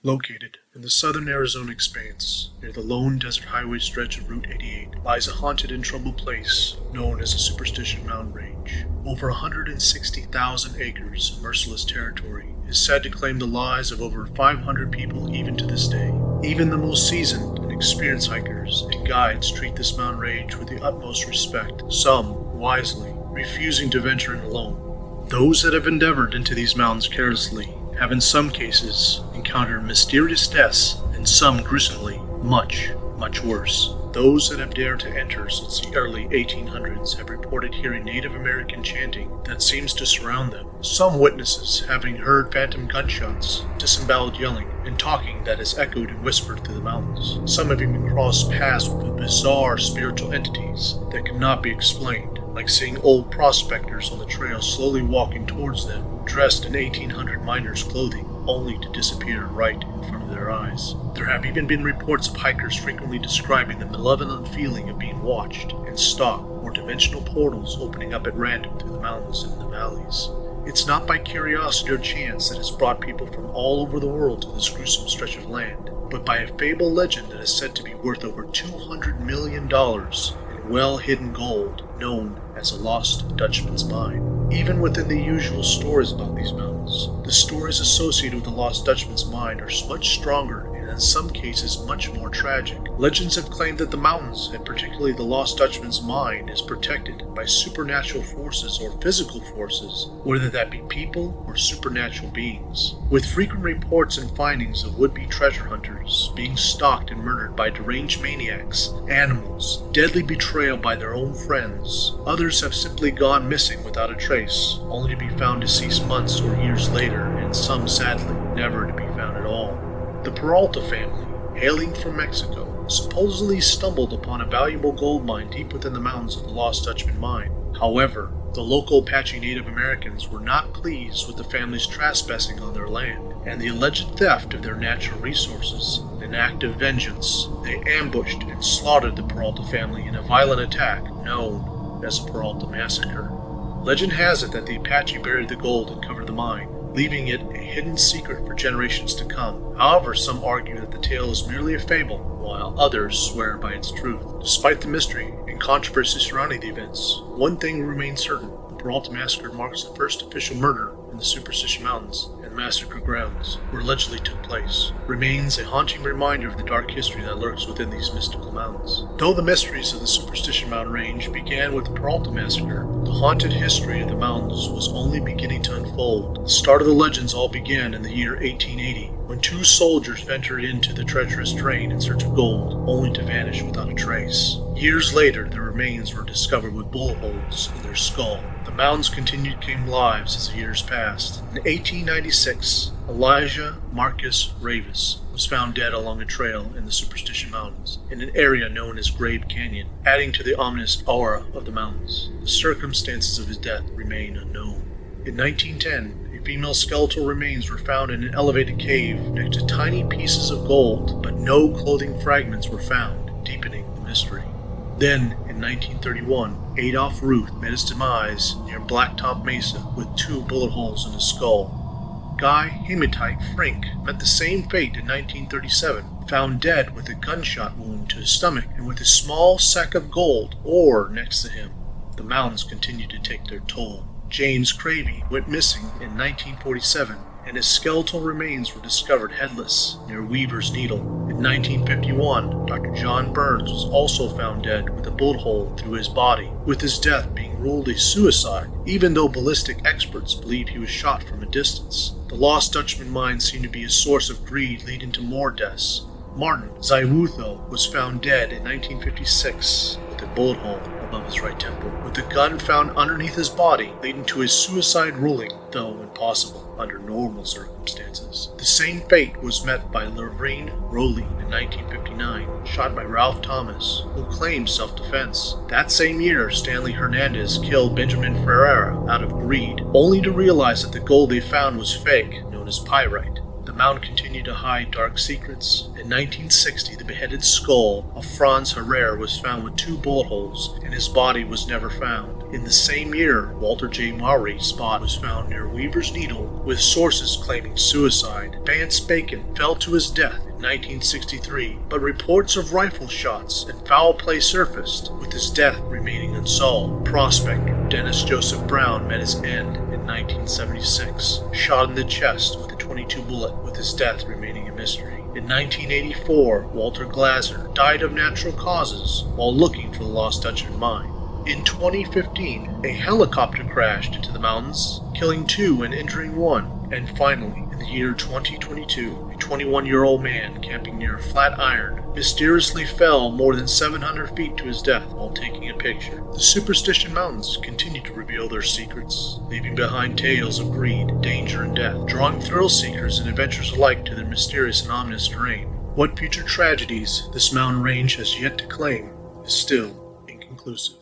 Located in the southern Arizona expanse, near the lone desert highway stretch of Route 88, lies a haunted and troubled place known as the Superstition mountain range. Over 160,000 acres of merciless territory is said to claim the lives of over 500 people even to this day. Even the most seasoned and experienced hikers and guides treat this mountain range with the utmost respect, some wisely refusing to venture in alone. Those that have endeavored into these mountains carelessly have in some cases encountered mysterious deaths, and some gruesomely much worse. Those that have dared to enter since the early 1800s have reported hearing Native American chanting that seems to surround them. Some witnesses having heard phantom gunshots, disemboweled yelling, and talking that is echoed and whispered through the mountains. Some have even crossed paths with bizarre spiritual entities that cannot be explained, like seeing old prospectors on the trail slowly walking towards them, dressed in 1800 miners' clothing, only to disappear right in front of their eyes. There have even been reports of hikers frequently describing the malevolent feeling of being watched and stalked, or dimensional portals opening up at random through the mountains and the valleys. It's not by curiosity or chance that has brought people from all over the world to this gruesome stretch of land, but by a fable legend that is said to be worth over $200 million in well-hidden gold, known as the Lost Dutchman's Mine. Even within the usual stories about these mountains, the stories associated with the Lost Dutchman's Mine are much stronger and in some cases much more tragic. Legends have claimed that the mountains, and particularly the Lost Dutchman's Mine, is protected by supernatural forces or physical forces, whether that be people or supernatural beings. With frequent reports and findings of would-be treasure hunters being stalked and murdered by deranged maniacs, animals, deadly betrayal by their own friends, others have simply gone missing without a trace, only to be found deceased months or years later, and some sadly never to be found at all. The Peralta family, hailing from Mexico, supposedly stumbled upon a valuable gold mine deep within the mountains of the Lost Dutchman mine. However, the local Apache Native Americans were not pleased with the family's trespassing on their land and the alleged theft of their natural resources. In an act of vengeance, they ambushed and slaughtered the Peralta family in a violent attack known as the Peralta Massacre. Legend has it that the Apache buried the gold and covered the mine, leaving it a hidden secret for generations to come. However, some argue that the tale is merely a fable, while others swear by its truth. Despite the mystery and controversy surrounding the events, one thing remains certain: the Peralta Massacre marks the first official murder in the Superstition Mountains, and the massacre grounds where allegedly took place remains a haunting reminder of the dark history that lurks within these mystical mountains. Though the mysteries of the Superstition mountain range began with the Peralta Massacre, the haunted history of the mountains was only beginning to unfold. The start of the legends all began in the year 1880, when two soldiers ventured into the treacherous terrain in search of gold, only to vanish without a trace. Years later, their remains were discovered with bullet holes in their skull. The mountains continued to claim lives as the years passed. In 1896, Elijah Marcus Ravis was found dead along a trail in the Superstition Mountains, in an area known as Grave Canyon, adding to the ominous aura of the mountains. The circumstances of his death remain unknown. In 1910, female skeletal remains were found in an elevated cave next to tiny pieces of gold, but no clothing fragments were found, deepening the mystery. Then, in 1931, Adolf Ruth met his demise near Blacktop Mesa with 2 bullet holes in his skull. Guy Hematite Frink met the same fate in 1937, found dead with a gunshot wound to his stomach and with a small sack of gold ore next to him. The mountains continued to take their toll. James Cravey went missing in 1947, and his skeletal remains were discovered headless near Weaver's Needle. In 1951, Dr. John Burns was also found dead with a bullet hole through his body, with his death being ruled a suicide, even though ballistic experts believe he was shot from a distance. The Lost Dutchman mine seemed to be a source of greed leading to more deaths. Martin Zaiwutho was found dead in 1956 with a bullet hole above his right temple, with the gun found underneath his body, leading to his suicide ruling, though impossible under normal circumstances. The same fate was met by Lorraine Rowley in 1959, shot by Ralph Thomas, who claimed self-defense. That same year, Stanley Hernandez killed Benjamin Ferreira out of greed, only to realize that the gold they found was fake, known as pyrite. The mountain continued to hide dark secrets. In 1960, the beheaded skull of Franz Herrera was found with 2 bullet holes, and his body was never found. In the same year, Walter J. Maury's spot was found near Weaver's Needle, with sources claiming suicide. Vance Bacon fell to his death in 1963, but reports of rifle shots and foul play surfaced, with his death remaining unsolved. Prospector Dennis Joseph Brown met his end in 1976, shot in the chest with a .22 bullet, with his death remaining a mystery. In 1984, Walter Glaser died of natural causes while looking for the lost Dutchman mine. In 2015, a helicopter crashed into the mountains, killing 2 and injuring 1. And finally, in the year 2022, a 21-year-old man camping near Flatiron mysteriously fell more than 700 feet to his death while taking a picture. The Superstition Mountains continue to reveal their secrets, leaving behind tales of greed, danger, and death, drawing thrill seekers and adventurers alike to their mysterious and ominous terrain. What future tragedies this mountain range has yet to claim is still inconclusive.